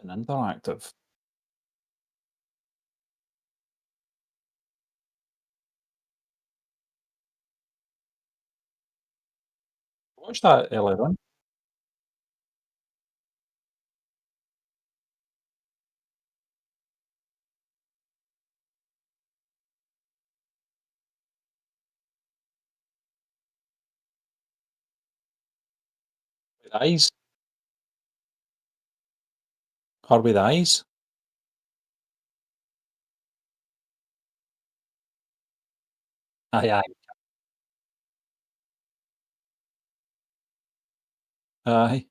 and interactive. Watched that earlier on. With eyes. Her with eyes. Aye, aye. Aye.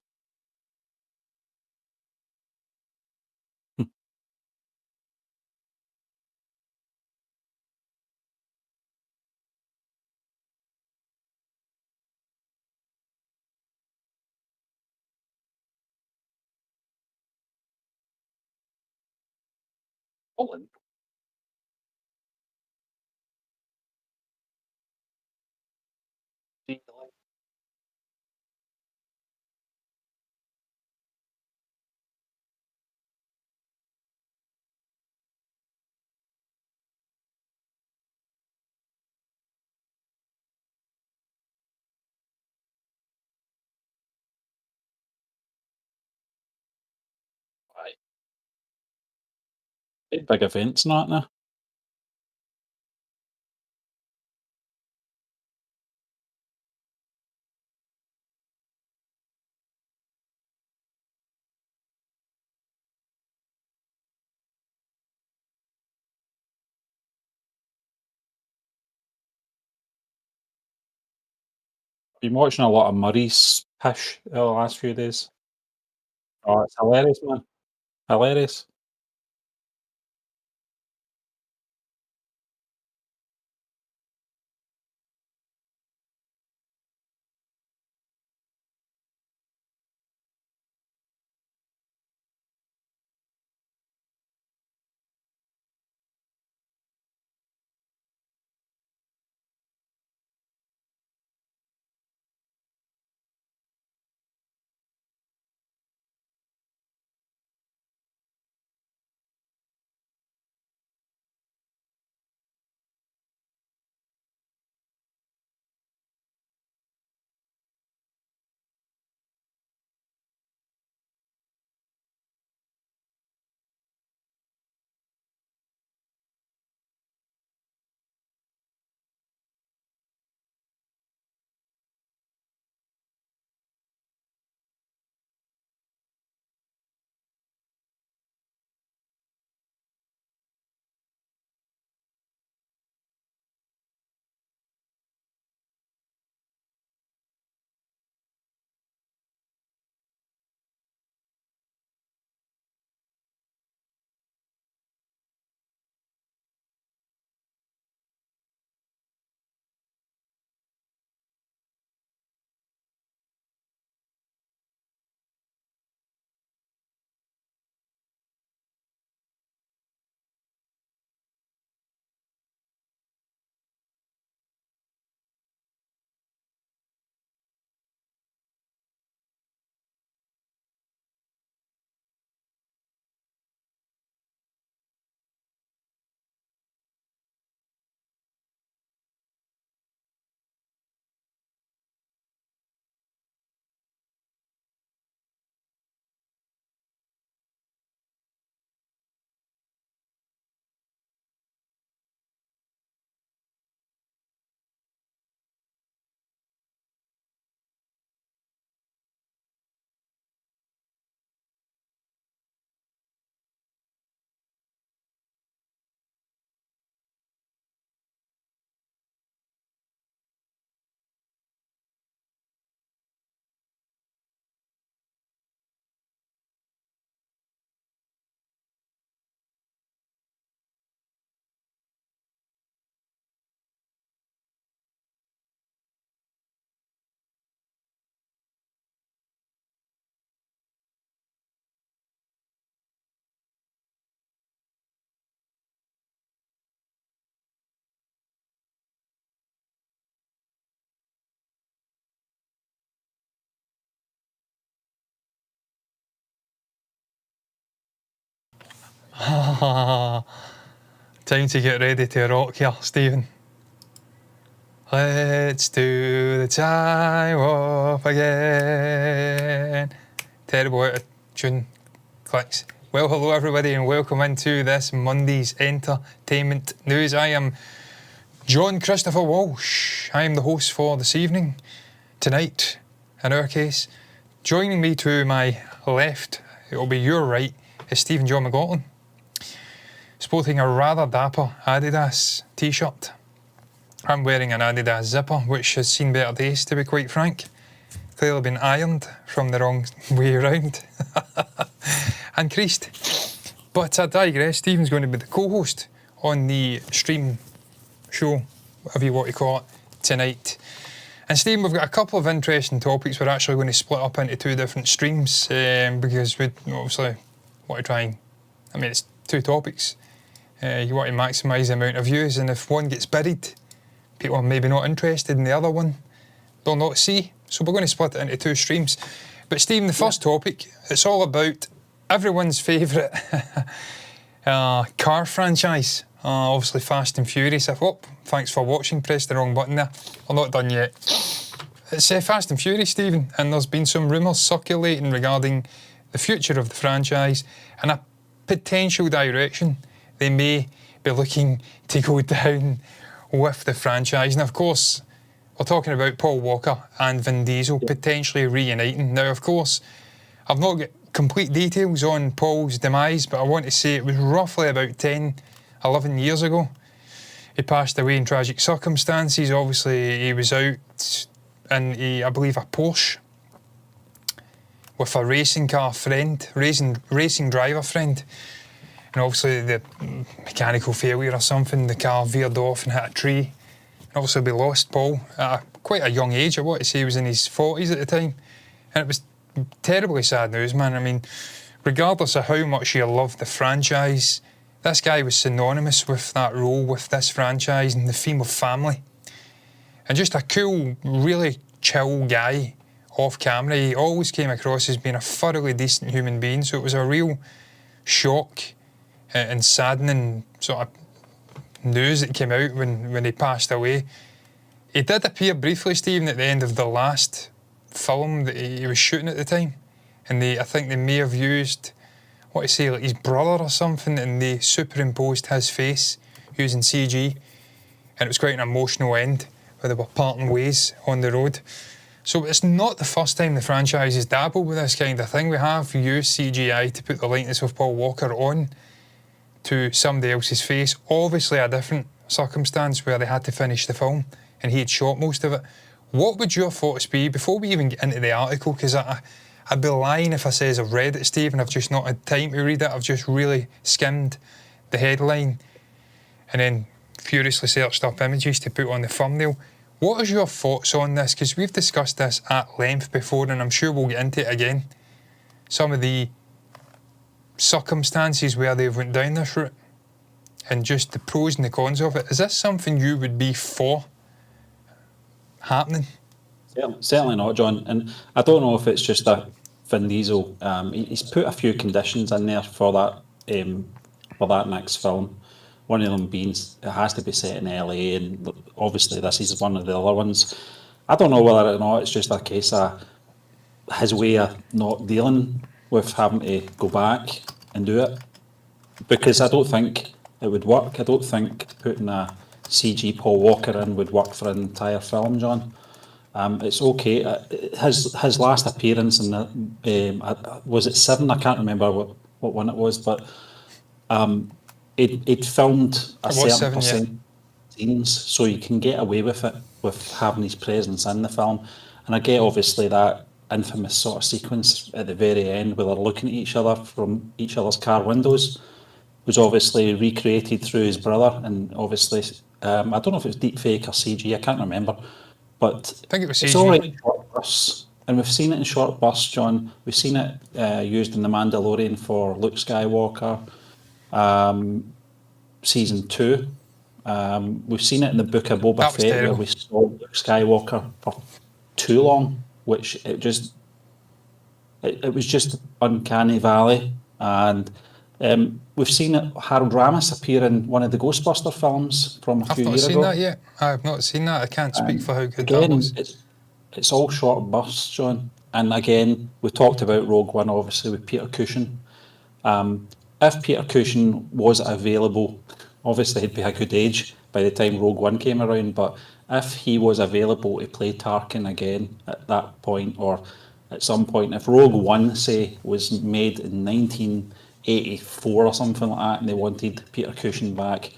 Poland. Aye. Big events and that now. Been watching a lot of Murray's Pish the last few days. Oh, it's hilarious, man. Hilarious. Time to get ready to rock here, Stephen. Let's do the time off again. Terrible out of tune clicks. Well, hello everybody and welcome into this Monday's Entertainment News. I am John Christopher Walsh. I am the host for this evening, tonight, in our case. Joining me to my left, it will be your right, is Stephen John McLaughlin, sporting a rather dapper Adidas t-shirt. I'm wearing an Adidas zipper, which has seen better days, to be quite frank. Clearly been ironed from the wrong way around and creased. But I digress. Stephen's going to be the co-host on the stream show, whatever you want to call it, tonight. And Stephen, we've got a couple of interesting topics. We're actually going to split up into two different streams because we obviously want to try and, it's two topics. You want to maximise the amount of views, and if one gets buried, people are maybe not interested in the other one, they'll not see. So we're going to split it into two streams. But Stephen, the first topic, it's all about everyone's favourite car franchise. Obviously Fast and Furious. Thanks for watching, pressed the wrong button there. I'm not done yet. It's Fast and Furious, Stephen, and there's been some rumours circulating regarding the future of the franchise and a potential direction they may be looking to go down with the franchise. And of course, we're talking about Paul Walker and Vin Diesel potentially reuniting. Now, of course, I've not got complete details on Paul's demise, but I want to say it was roughly about 10, 11 years ago. He passed away in tragic circumstances. Obviously, he was out in, I believe, a Porsche with a racing car friend, racing driver friend. And obviously the mechanical failure or something, the car veered off and hit a tree. And obviously we lost Paul at quite a young age. I want to say he was in his 40s at the time. And it was terribly sad news, man. Regardless of how much you love the franchise, this guy was synonymous with that role, with this franchise and the theme of family. And just a cool, really chill guy off camera. He always came across as being a thoroughly decent human being. So it was a real shock and saddening sort of news that came out when he passed away. He did appear briefly, Stephen, at the end of the last film that he was shooting at the time, and I think they may have used, like his brother or something, and they superimposed his face using CG, and it was quite an emotional end where they were parting ways on the road. So it's not the first time the franchise has dabbled with this kind of thing. We have used CGI to put the likeness of Paul Walker on to somebody else's face. Obviously a different circumstance where they had to finish the film and he had shot most of it. What would your thoughts be before we even get into the article? Because I'd be lying if I says I've read it, Steve, and I've just not had time to read it. I've just really skimmed the headline and then furiously searched up images to put on the thumbnail. What is your thoughts on this? Because we've discussed this at length before, and I'm sure we'll get into it again. Some of the circumstances where they've went down this route and just the pros and the cons of it. Is this something you would be for happening? Certainly not, John. And I don't know if it's just that Vin Diesel, he's put a few conditions in there for that next film. One of them being it has to be set in LA, and obviously this is one of the other ones. I don't know whether or not it's just a case of his way of not dealing with having to go back and do it, because I don't think it would work. I don't think putting a CG Paul Walker in would work for an entire film, John. It's okay. His last appearance in the was it 7? I can't remember what one it was, but it filmed a certain percent scenes, so you can get away with it with having his presence in the film. And I get obviously that infamous sort of sequence at the very end where they're looking at each other from each other's car windows was obviously recreated through his brother, and obviously I don't know if it was deep fake or CG, I can't remember, but I think it was CG. It's all right in short bursts, and we've seen it in short bursts, John. We've seen it used in The Mandalorian for Luke Skywalker, season 2. We've seen it in the Book of Boba Fett where we saw Luke Skywalker for too long, which it was just uncanny valley. And We've seen Harold Ramis appear in one of the Ghostbuster films from a I've few not years seen ago. that yet. I have not seen that. I can't speak for how good that Again, was. it's all short bursts, John. And again, we talked about Rogue One, obviously, with Peter Cushing. If Peter Cushing was available, obviously he'd be a good age by the time Rogue One came around, but if he was available to play Tarkin again at that point, or at some point, if Rogue One, say, was made in 1984 or something like that, and they wanted Peter Cushing back,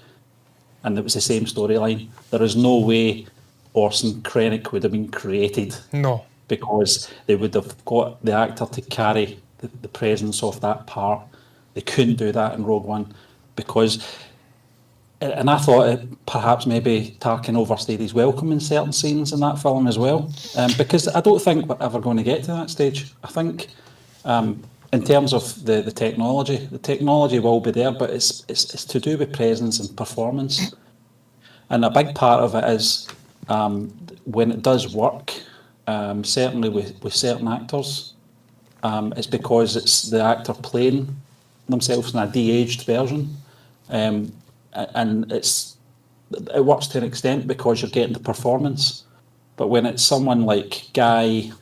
and it was the same storyline, there is no way Orson Krennic would have been created, No. because they would have got the actor to carry the presence of that part. They couldn't do that in Rogue One, because, and I thought perhaps maybe Tarkin overstayed his welcome in certain scenes in that film as well, because I don't think we're ever going to get to that stage. I think in terms of the technology will be there, but it's to do with presence and performance. And a big part of it is when it does work, certainly with certain actors, it's because it's the actor playing themselves in a de-aged version, and it works to an extent because you're getting the performance. But when it's someone like Guy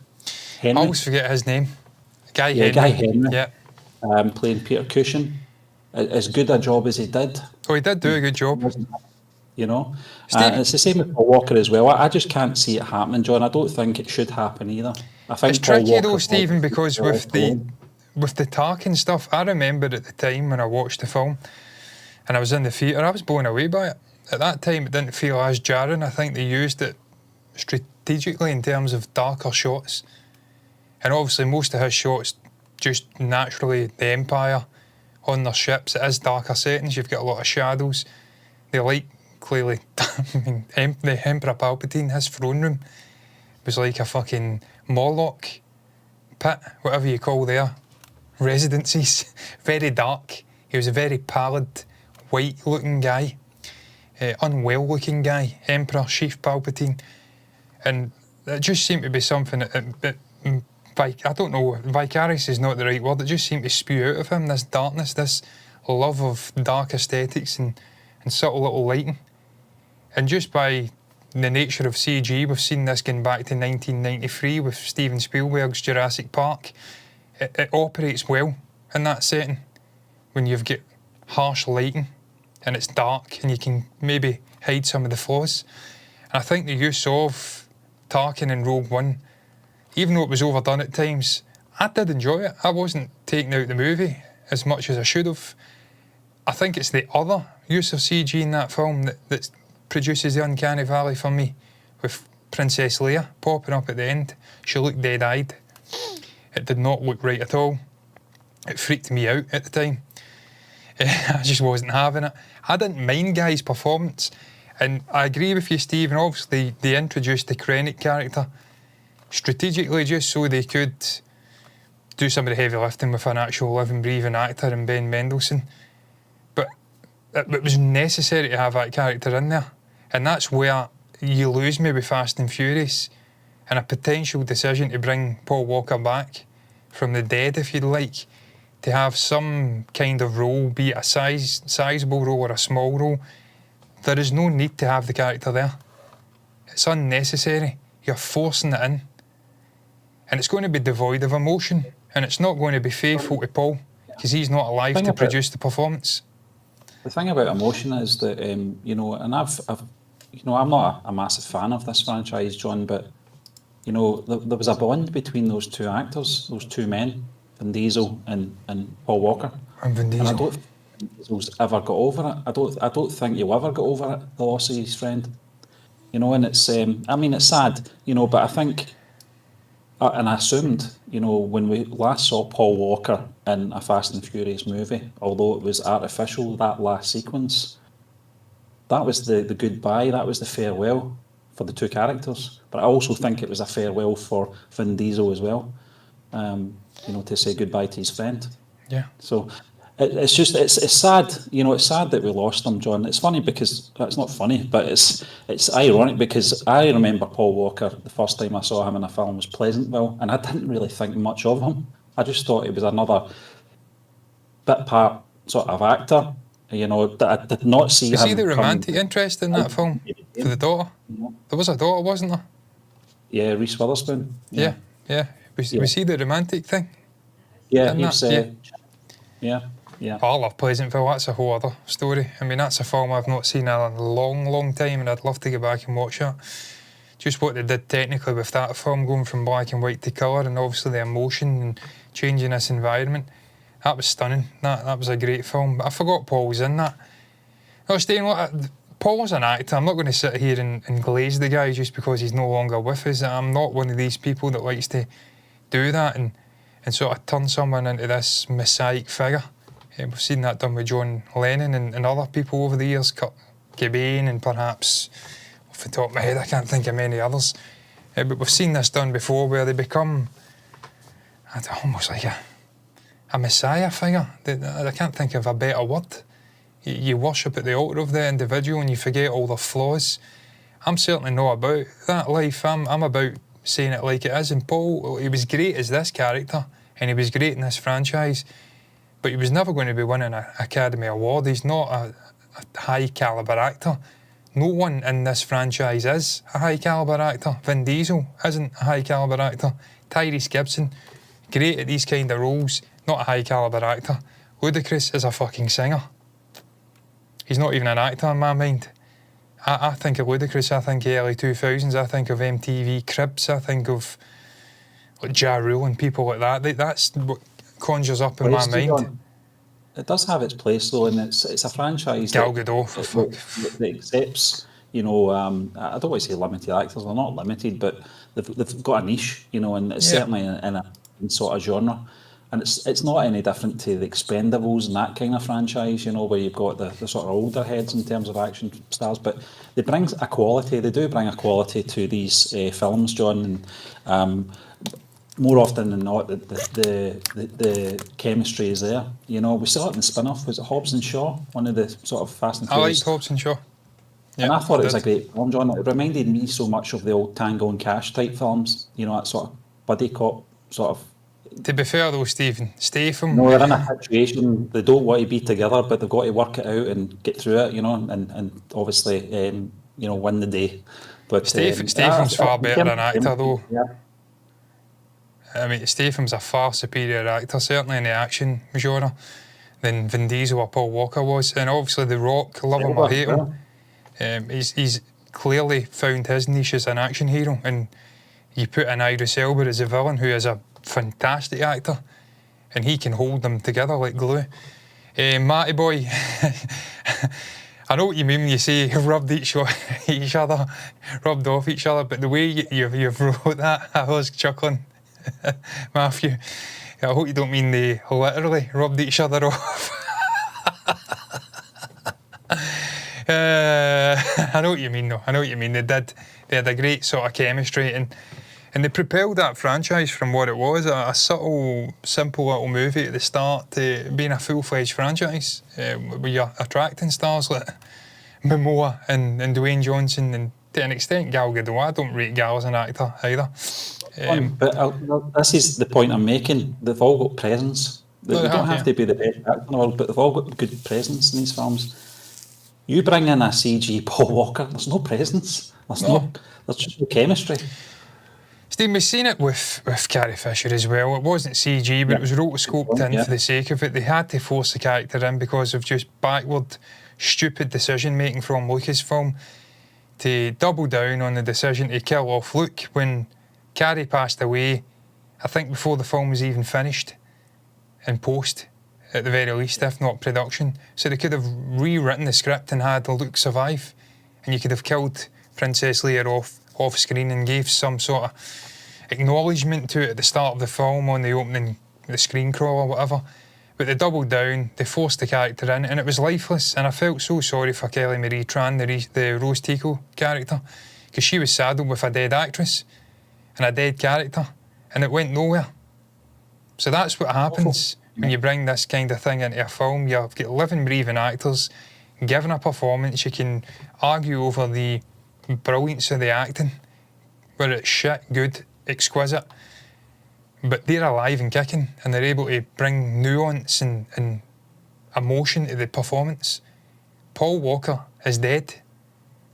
Henry, I always forget his name. Guy Henry, Yeah. playing Peter Cushing, as good a job as he did, Oh, he did do a good job. you know. Steve- It's the same with Paul Walker as well. I just can't see it happening, John. I don't think it should happen either. I think It's Paul tricky Walker though, Stephen, because with the alone. Tarkin stuff, I remember at the time when I watched the film and I was in the theatre, I was blown away by it. At that time, it didn't feel as jarring. I think they used it strategically in terms of darker shots. And obviously, most of his shots, just naturally, the Empire on their ships, it is darker settings. You've got a lot of shadows. They like, clearly, I mean, the Emperor Palpatine, his throne room was like a fucking Morlock pit, whatever you call their residencies. Very dark. He was a very pallid, white-looking guy, unwell-looking guy, Emperor Sheev Palpatine, and it just seemed to be something that I don't know, vicarious is not the right word. It just seemed to spew out of him, this darkness, this love of dark aesthetics and subtle little lighting, and just by the nature of CG, we've seen this going back to 1993 with Steven Spielberg's Jurassic Park. It operates well in that setting when you've got harsh lighting and it's dark and you can maybe hide some of the flaws. And I think the use of Tarkin in Rogue One, even though it was overdone at times, I did enjoy it. I wasn't taking out the movie as much as I should have. I think it's the other use of CG in that film that produces the uncanny valley for me, with Princess Leia popping up at the end. She looked dead-eyed. It did not look right at all. It freaked me out at the time. I just wasn't having it. I didn't mind Guy's performance, and I agree with you, Stephen. Obviously, they introduced the Krennic character strategically just so they could do some of the heavy lifting with an actual living, breathing actor in Ben Mendelsohn. But it was necessary to have that character in there. And that's where you lose me with Fast and Furious, and a potential decision to bring Paul Walker back from the dead, if you'd like, to have some kind of role, be it a sizable role or a small role. There is no need to have the character there. It's unnecessary. You're forcing it in. And it's going to be devoid of emotion, and it's not going to be faithful to Paul, because he's not alive to produce the performance. The thing about emotion is that, you know, and I've you know, I'm not a massive fan of this franchise, John, but, you know, there was a bond between those two actors, those two men, Vin Diesel and Paul Walker. And Vin Diesel. And I don't think Vin Diesel's ever got over it. I don't think you'll ever get over it, the loss of his friend. You know, and it's, I mean, it's sad, you know, but I think, and I assumed, you know, when we last saw Paul Walker in a Fast and Furious movie, although it was artificial, that last sequence, that was the goodbye, that was the farewell for the two characters. But I also think it was a farewell for Vin Diesel as well, you know, to say goodbye to his friend. Yeah. So it's just, it's sad, you know, it's sad that we lost him, John. It's funny because, it's not funny, but it's ironic because I remember Paul Walker, the first time I saw him in a film was Pleasantville, and I didn't really think much of him. I just thought he was another bit part sort of actor. You know, I did not see Was him he the come- romantic interest in that film for the daughter? There was a daughter, wasn't there? Yeah, Reese Witherspoon. Yeah. Was he the romantic thing? Yeah, in he that? was. Yeah. Oh, I love Pleasantville. That's a whole other story. I mean, that's a film I've not seen in a long, long time, and I'd love to go back and watch it. Just what they did technically with that film, going from black and white to colour, and obviously the emotion and changing this environment. That was stunning. That was a great film. But I forgot Paul was in that. I was saying, Paul's an actor. I'm not going to sit here and glaze the guy just because he's no longer with us. I'm not one of these people that likes to do that and sort of turn someone into this messiah figure. We've seen that done with John Lennon and other people over the years, Kurt Cobain, and perhaps, off the top of my head, I can't think of many others. But we've seen this done before where they become almost like a messiah figure. I can't think of a better word. You worship at the altar of the individual and you forget all their flaws. I'm certainly not about that life. I'm about saying it like it is. And Paul, he was great as this character and he was great in this franchise, but he was never going to be winning an Academy Award. He's not a high calibre actor. No one in this franchise is a high calibre actor. Vin Diesel isn't a high calibre actor. Tyrese Gibson, great at these kind of roles, not a high calibre actor. Ludacris is a fucking singer. He's not even an actor in my mind. I think of Ludacris, I think of early 2000s, I think of MTV Cribs, I think of like Ja Rule and people like that. That's what conjures up in my mind. It does have its place though, and it's a franchise Gal Gadot, for fuck. that accepts, you know, I don't want to say limited actors, they're not limited, but they've got a niche, you know, and it's certainly in a sort of genre. And it's not any different to the Expendables and that kind of franchise, you know, where you've got the sort of older heads in terms of action stars. But they bring a quality, they do bring a quality to these films, John. And more often than not, the chemistry is there. You know, we saw it in the spin-off. Was it Hobbs and Shaw? One of the sort of Fast and Furious. I liked Hobbs and Shaw. Yeah, and I thought it was a great film, John. It reminded me so much of the old Tango and Cash type films. You know, that sort of buddy cop sort of. To be fair though, Stephen, Statham... No, they're in a situation, they don't want to be together, but they've got to work it out and get through it, you know, and obviously, you know, win the day. But Statham's far better an actor though. Yeah. I mean, Statham's a far superior actor, certainly in the action genre, than Vin Diesel or Paul Walker was. And obviously The Rock, love him or hate him, he's clearly found his niche as an action hero. And you put in Idris Elba as a villain, who is a fantastic actor, and he can hold them together like glue. Matty boy, I know what you mean when you say rubbed each other, rubbed off each other, but the way you've wrote that, I was chuckling. Matthew, I hope you don't mean they literally rubbed each other off. I know what you mean though, I know what you mean. They had a great sort of chemistry, and they propelled that franchise from what it was, a subtle, simple little movie at the start, to being a full-fledged franchise, where you're attracting stars like Momoa and Dwayne Johnson, and to an extent Gal Gadot. I don't rate Gal as an actor either. But this is the point I'm making. They've all got presence. They don't have to be the best actor in the world, but they've all got good presence in these films. You bring in a CG Paul Walker, there's no presence. There's just no chemistry. Steve, we've seen it with Carrie Fisher as well. It wasn't CG, but it was rotoscoped in for the sake of it. They had to force the character in because of just backward, stupid decision-making from Lucasfilm to double down on the decision to kill off Luke when Carrie passed away, I think before the film was even finished, in post, at the very least, if not production. So they could have rewritten the script and had Luke survive, and you could have killed Princess Leia off screen and gave some sort of acknowledgement to it at the start of the film on the opening, the screen crawl or whatever. But they doubled down, they forced the character in, and it was lifeless. And I felt so sorry for Kelly Marie Tran, the Rose Tico character, because she was saddled with a dead actress and a dead character, and it went nowhere. So that's what happens when you bring this kind of thing into a film. You've got living, breathing actors giving a performance. You can argue over the brilliance of the acting, whether it's shit, good, exquisite, but they're alive and kicking, and they're able to bring nuance and emotion to the performance. Paul Walker is dead.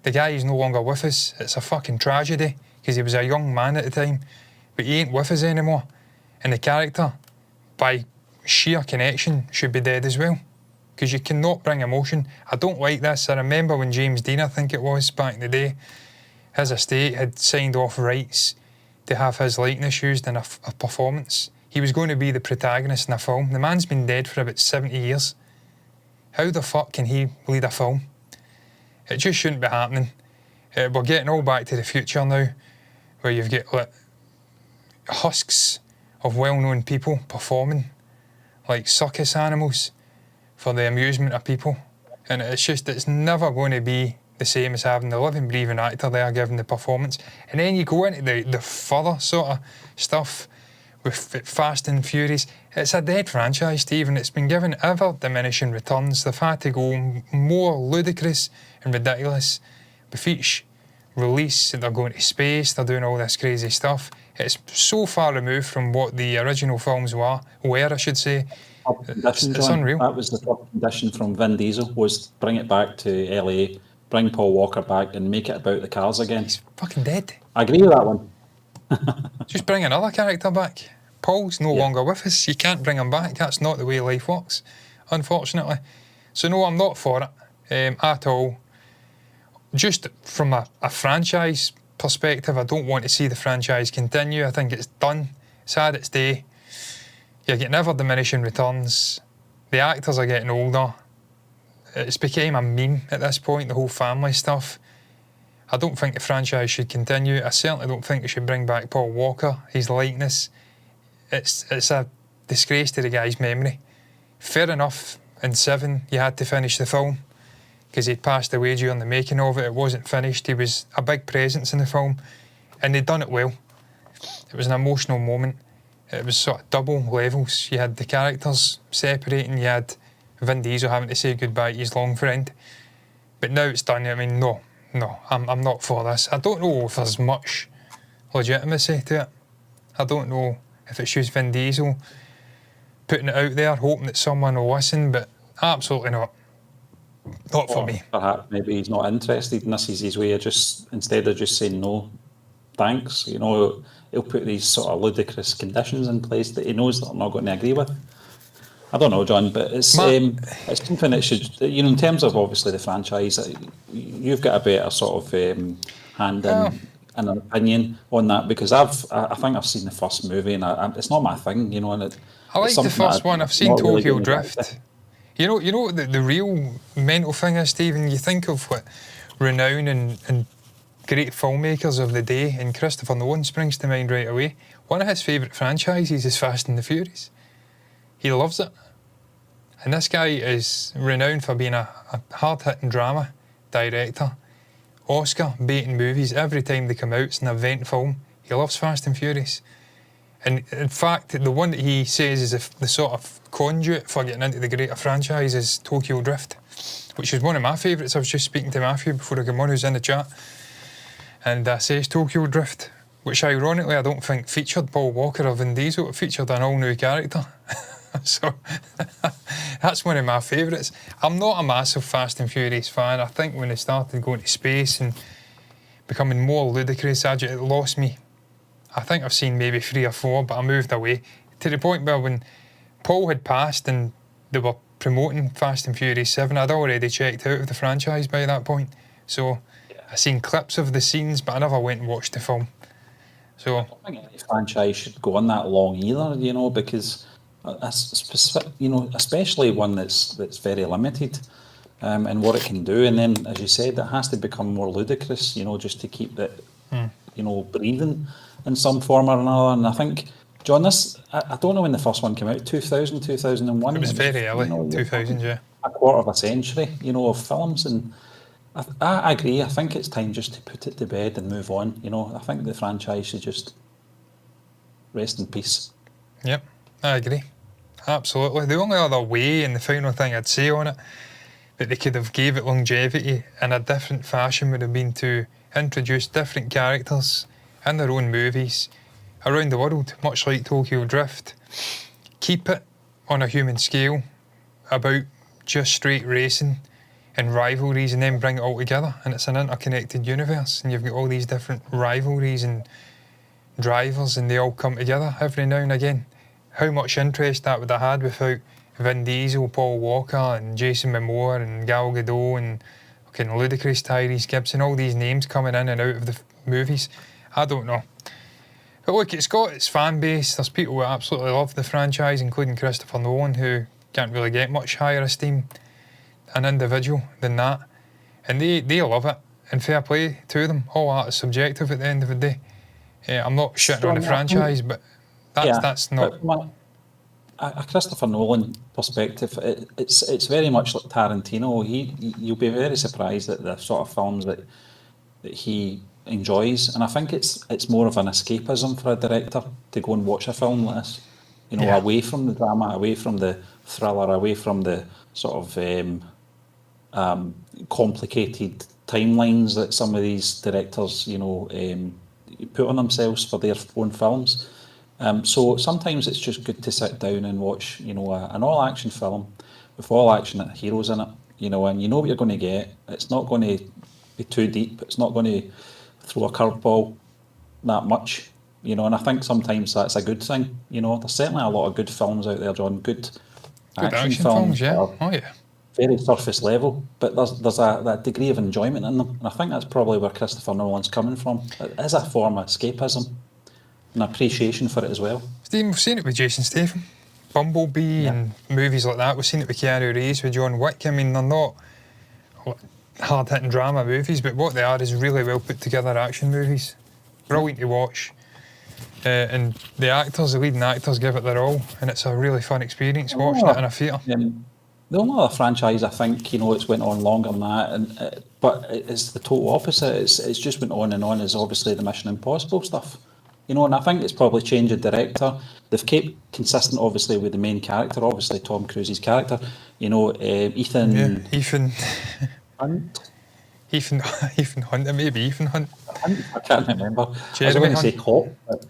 The guy is no longer with us. It's a fucking tragedy because he was a young man at the time, but he ain't with us anymore. And the character, by sheer connection, should be dead as well because you cannot bring emotion. I don't like this. I remember when James Dean, I think it was, back in the day, his estate had signed off rights to have his likeness used in a performance. He was going to be the protagonist in a film. The man's been dead for about 70 years. How the fuck can he lead a film? It just shouldn't be happening. We're getting all back to the future now, where you've got like husks of well-known people performing like circus animals for the amusement of people. And it's never going to be the same as having the living, breathing actor there giving the performance. And then you go into the further sort of stuff with Fast and Furious. It's a dead franchise, Stephen. It's been given ever diminishing returns. They've had to go more ludicrous and ridiculous with each release. They're going to space, they're doing all this crazy stuff. It's so far removed from what the original films were, I should say. It's unreal. That was the top condition from Vin Diesel, was bring it back to LA, bring Paul Walker back and make it about the cars again. He's fucking dead. I agree with that one. Just bring another character back. Paul's no longer with us. You can't bring him back. That's not the way life works, unfortunately. So no, I'm not for it at all. Just from a franchise perspective, I don't want to see the franchise continue. I think it's done. It's had its day. You're getting ever diminishing returns. The actors are getting older. It's became a meme at this point, the whole family stuff. I don't think the franchise should continue. I certainly don't think they should bring back Paul Walker, his likeness. It's a disgrace to the guy's memory. Fair enough, in 7 you had to finish the film because he'd passed away during the making of it. It wasn't finished. He was a big presence in the film and they'd done it well. It was an emotional moment. It was sort of double levels. You had the characters separating, you had Vin Diesel having to say goodbye to his long friend. But now it's done. I mean, no, I'm not for this. I don't know if there's much legitimacy to it. I don't know if it's just Vin Diesel putting it out there, hoping that someone will listen, but absolutely not. Not for me. Perhaps maybe he's not interested and this is his way of just, instead of just saying no, thanks, you know, he'll put these sort of ludicrous conditions in place that he knows that I'm not going to agree with. I don't know, John, but it's something that should, you know, in terms of obviously the franchise, you've got a better sort of hand in an opinion on that, because I think I've seen the first movie and it's not my thing, you know. And I like the first one. I've seen Tokyo Drift. You know what the real mental thing is, Stephen? You think of what renown and great filmmakers of the day, and Christopher Nolan springs to mind right away. One of his favourite franchises is Fast and the Furious. He loves it. And this guy is renowned for being a hard-hitting drama director. Oscar-baiting movies. Every time they come out, it's an event film. He loves Fast and Furious. And in fact, the one that he says is the sort of conduit for getting into the greater franchise is Tokyo Drift, which is one of my favourites. I was just speaking to Matthew before I came on, who's in the chat, and says Tokyo Drift, which ironically I don't think featured Paul Walker or Vin Diesel. It featured an all-new character. So that's one of my favourites. I'm not a massive Fast and Furious fan. I think when they started going to space and becoming more ludicrous, it lost me. I think I've seen maybe 3 or 4, but I moved away to the point where when Paul had passed and they were promoting Fast and Furious 7, I'd already checked out of the franchise by that point. So I seen clips of the scenes, but I never went and watched the film. So I don't think any franchise should go on that long either, you know, because you know, especially one that's very limited in what it can do, and then as you said, it has to become more ludicrous, you know, just to keep it, you know, breathing in some form or another. And I think, John, I don't know when the first one came out, 2000, 2001. It was very early, you know, 2000, yeah. A quarter of a century, you know, of films, and I agree. I think it's time just to put it to bed and move on. You know, I think the franchise should just rest in peace. Yep, I agree. Absolutely. The only other way, and the final thing I'd say on it, that they could have gave it longevity in a different fashion would have been to introduce different characters in their own movies around the world, much like Tokyo Drift. Keep it on a human scale about just straight racing and rivalries and then bring it all together, and it's an interconnected universe, and you've got all these different rivalries and drivers, and they all come together every now and again. How much interest that would have had without Vin Diesel, Paul Walker and Jason Momoa and Gal Gadot and fucking ludicrous Tyrese Gibson, all these names coming in and out of the movies. I don't know. But look, it's got its fan base. There's people who absolutely love the franchise, including Christopher Nolan, who can't really get much higher esteem an individual than that, and they love it, and fair play to them. All art is subjective at the end of the day. I'm not shitting on the franchise, but that's not... From a Christopher Nolan perspective, it's very much like Tarantino. You'll be very surprised at the sort of films that he enjoys, and I think it's more of an escapism for a director to go and watch a film like this, away from the drama, away from the thriller, away from the sort of complicated timelines that some of these directors, put on themselves for their own films. So sometimes it's just good to sit down and watch, an all-action film with all-action heroes in it, and you know what you're going to get. It's not going to be too deep. It's not going to throw a curveball that much, and I think sometimes that's a good thing. There's certainly a lot of good films out there, John, good action films, yeah. Oh, yeah. Very surface level, but there's that degree of enjoyment in them, and I think that's probably where Christopher Nolan's coming from. It is a form of escapism and appreciation for it as well. Stephen, we've seen it with Jason Statham, Bumblebee, and movies like that. We've seen it with Keanu Reeves, with John Wick. I mean, they're not hard-hitting drama movies, but what they are is really well put together action movies. Brilliant to watch. And the leading actors give it their all, and it's a really fun experience watching it in a theatre. The only other franchise I think, it's went on longer than that, but it's the total opposite. It's just went on and on, is obviously the Mission Impossible stuff. And I think it's probably changed the director. They've kept consistent, obviously, with the main character, obviously Tom Cruise's character. Ethan... Yeah, Ethan... Hunt? Ethan Hunt, maybe Ethan Hunt. I can't remember. Jeremy I was going to Hunt. say Cop. But,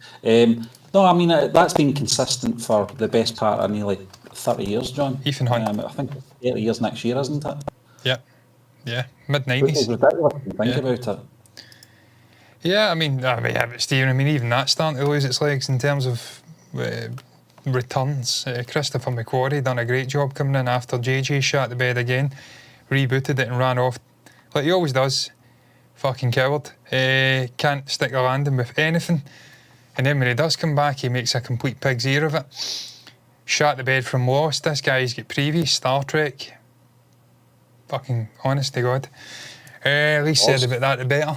no, I mean, that's been consistent for the best part of nearly 30 years, John. Ethan Hunt. I think 30 years next year, isn't it? Yeah, mid-90s. It's ridiculous when you think about it. Yeah, but Stephen, even that's starting to lose its legs in terms of returns. Christopher McQuarrie done a great job coming in after JJ shot the bed again, rebooted it and ran off like he always does. Fucking coward. Can't stick the landing with anything. And then when he does come back, he makes a complete pig's ear of it. Shot the bed from Lost. This guy's got previous Star Trek. Fucking honest to God. Least said about that, the better.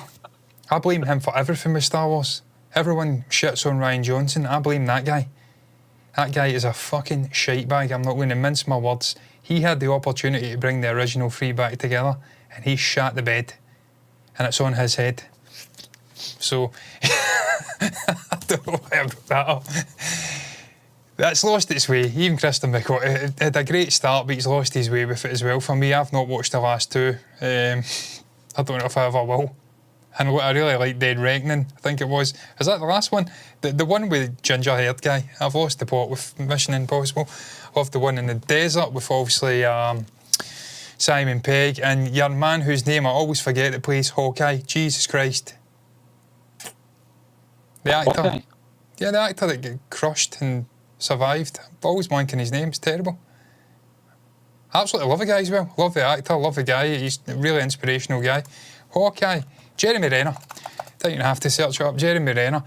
I blame him for everything with Star Wars. Everyone shits on Rian Johnson. I blame that guy. That guy is a fucking shitebag. I'm not going to mince my words. He had the opportunity to bring the original three back together, and he shat the bed. And it's on his head. So, I don't know why I brought that up. That's lost its way. Even Christopher McQuarrie had a great start, but he's lost his way with it as well. For me, I've not watched the last two. I don't know if I ever will. And I really like Dead Reckoning, I think it was. Is that the last one? The one with the ginger-haired guy. I've lost the plot with Mission Impossible. Love the one in the desert with obviously Simon Pegg and your man whose name I always forget that plays Hawkeye. Jesus Christ. The actor. Okay. Yeah, the actor that got crushed and survived. I'm always blanking his name. It's terrible. Absolutely love the guy as well. Love the actor, love the guy. He's a really inspirational guy. Hawkeye. Jeremy Renner. Don't even have to search it up. Jeremy Renner.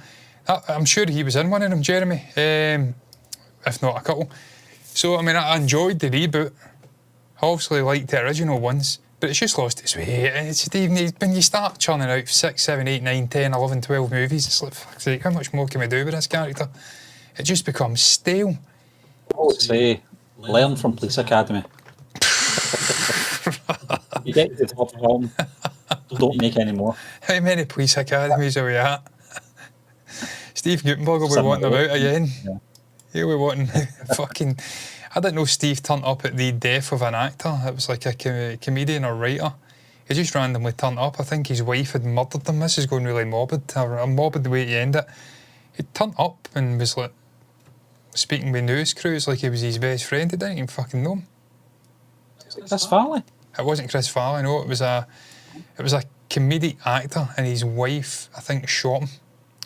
I'm sure he was in one of them, Jeremy. If not a couple. So, I enjoyed the reboot. I obviously liked the original ones, but it's just lost its way. It's even, when you start churning out 6, 7, 8, 9, 10, 11, 12 movies, it's like, fuck's sake, how much more can we do with this character? It just becomes stale. I would say, learn from Police Academy. You get to the top film, don't make any more. How many police academies are we at? Steve Gutenberg will be wanting them out again. Yeah. He'll be wanting fucking... I didn't know Steve turned up at the death of an actor. It was like a comedian or writer. He just randomly turned up. I think his wife had murdered him. This is going really morbid. A morbid way to end it. He turned up and was like speaking with news crews like he was his best friend. He didn't even fucking know him. Is it Chris Farley? It wasn't Chris Farley, no. It was a comedic actor, and his wife, I think, shot him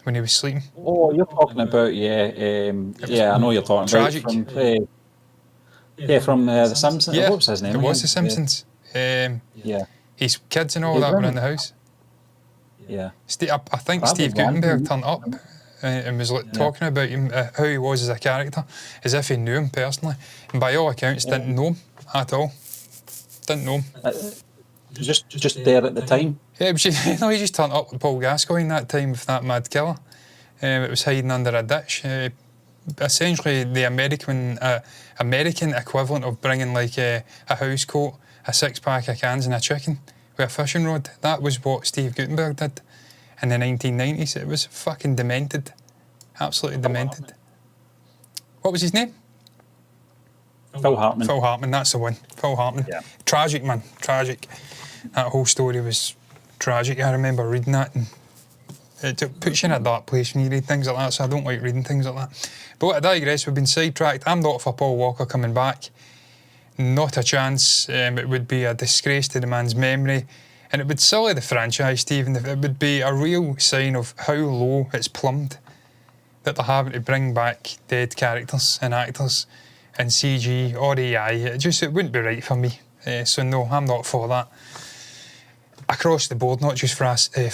when he was sleeping. Oh, you're talking about I know you're talking tragic. about from The Simpsons. Yeah, What was his name? it was again? The Simpsons. Yeah. His kids and all that were in the house. Yeah. I think That Steve was one. Guttenberg turned up and was talking about him, how he was as a character, as if he knew him personally. And by all accounts, didn't know him at all. Didn't know him. Just there at the time. Yeah, but he just turned up with Paul Gascoigne that time with that mad killer. It was hiding under a ditch. Essentially, the American equivalent of bringing like a house coat, a 6-pack of cans and a chicken with a fishing rod. That was what Steve Guttenberg did in the 1990s. It was fucking demented. Absolutely demented. What was his name? Phil Hartman. Phil Hartman, that's the one. Phil Hartman. Yeah. Tragic, man. Tragic. That whole story was tragic. I remember reading that, and it puts you in a dark place when you read things like that, so I don't like reading things like that. But I digress, we've been sidetracked. I'm not for Paul Walker coming back. Not a chance. It would be a disgrace to the man's memory, and it would sully the franchise, Stephen. It would be a real sign of how low it's plumbed that they're having to bring back dead characters and actors in CG or AI. It wouldn't be right for me. So no, I'm not for that. Across the board, not just fucking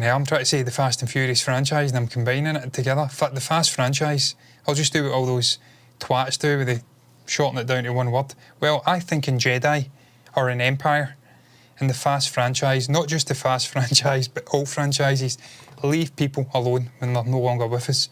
hell, I'm trying to say the Fast and Furious franchise, and I'm combining it together. The Fast franchise, I'll just do what all those twats do, where they shorten it down to one word. Well, I think in Jedi, or in Empire, in the Fast franchise, not just the Fast franchise, but all franchises, leave people alone when they're no longer with us.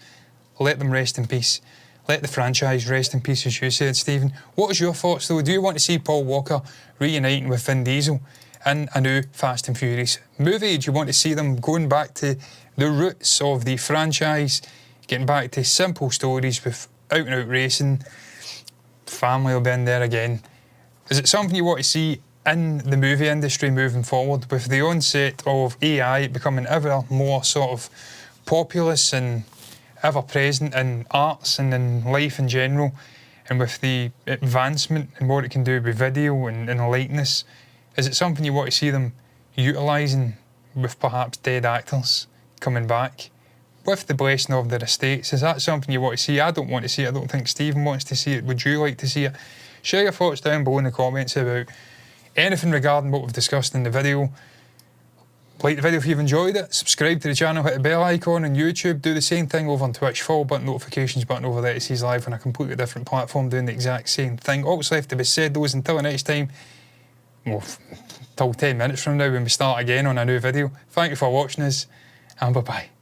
Let them rest in peace. Let the franchise rest in peace, as you said, Stephen. What was your thoughts, though? Do you want to see Paul Walker reuniting with Vin Diesel in a new Fast and Furious movie? Do you want to see them going back to the roots of the franchise, getting back to simple stories with out-and-out racing? Family will be in there again. Is it something you want to see in the movie industry moving forward, with the onset of AI becoming ever more sort of populous and ever-present in arts and in life in general, and with the advancement in what it can do with video and likeness? Is it something you want to see them utilising with perhaps dead actors coming back with the blessing of their estates? Is that something you want to see? I don't want to see it. I don't think Stephen wants to see it. Would you like to see it? Share your thoughts down below in the comments about anything regarding what we've discussed in the video. Like the video if you've enjoyed it. Subscribe to the channel, hit the bell icon on YouTube. Do the same thing over on Twitch. Follow button, notifications button over there to see us live on a completely different platform doing the exact same thing. All that's left to be said, though, is until next time, well, till 10 minutes from now when we start again on a new video. Thank you for watching us, and bye-bye.